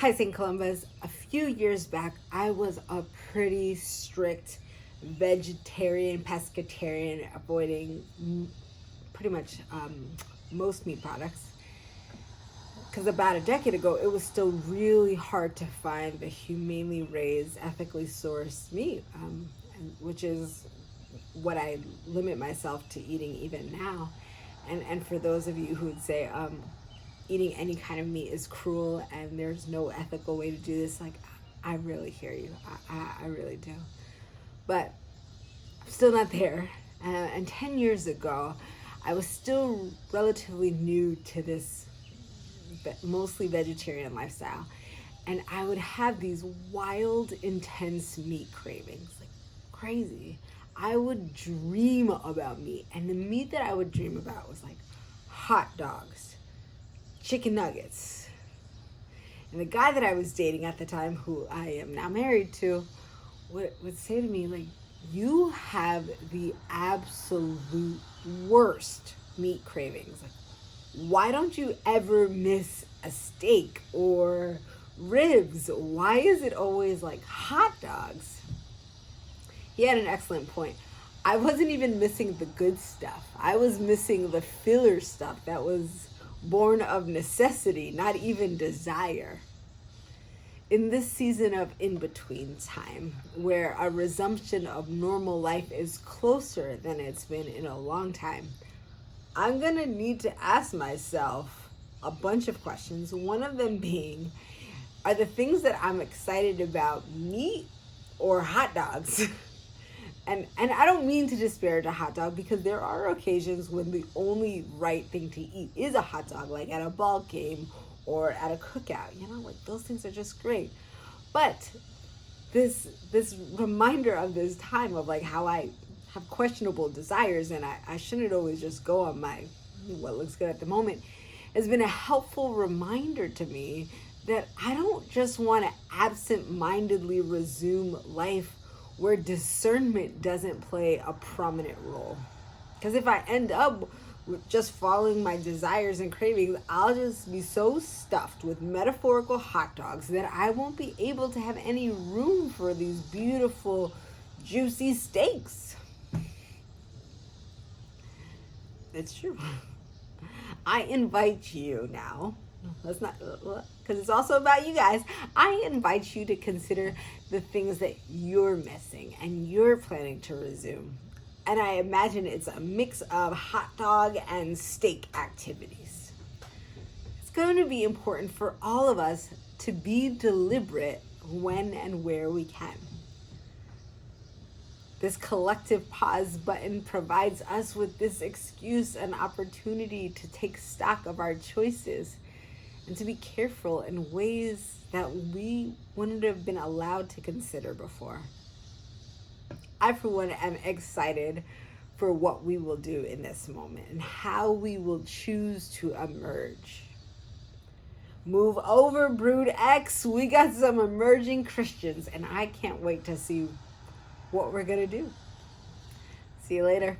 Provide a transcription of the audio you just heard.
Hi, St. Columbus. A few years back, I was a pretty strict vegetarian, pescatarian, avoiding pretty much most meat products. Because about a decade ago, it was still really hard to find the humanely raised, ethically sourced meat, which is what I limit myself to eating even now. And for those of you who would say eating any kind of meat is cruel and there's no ethical way to do this, like, I really hear you. I really do. But I'm still not there. And 10 years ago, I was still relatively new to this mostly vegetarian lifestyle. And I would have these wild, intense meat cravings, like crazy. I would dream about meat. And the meat that I would dream about was like hot dogs, chicken nuggets. And the guy that I was dating at the time, who I am now married to, would say to me, like, you have the absolute worst meat cravings. Like, why don't you ever miss a steak or ribs? Why is it always like hot dogs? He had an excellent point. I wasn't even missing the good stuff. I was missing the filler stuff that was born of necessity, not even desire. In this season of in-between time, where a resumption of normal life is closer than it's been in a long time, I'm gonna need to ask myself a bunch of questions. One of them being, are the things that I'm excited about meat or hot dogs? And I don't mean to disparage a hot dog, because there are occasions when the only right thing to eat is a hot dog, like at a ball game or at a cookout. You know, like, those things are just great. But this reminder of this time of like how I have questionable desires and I shouldn't always just go on my what looks good at the moment, has been a helpful reminder to me that I don't just want to absent-mindedly resume life where discernment doesn't play a prominent role. Because if I end up with just following my desires and cravings, I'll just be so stuffed with metaphorical hot dogs that I won't be able to have any room for these beautiful, juicy steaks. It's true. I invite you now. Let's not, because it's also about you guys. I invite you to consider the things that you're missing and you're planning to resume. And I imagine it's a mix of hot dog and steak activities. It's going to be important for all of us to be deliberate when and where we can. This collective pause button provides us with this excuse and opportunity to take stock of our choices and to be careful in ways that we wouldn't have been allowed to consider before. I, for one, am excited for what we will do in this moment and how we will choose to emerge. Move over, Brood X. We got some emerging Christians, and I can't wait to see what we're going to do. See you later.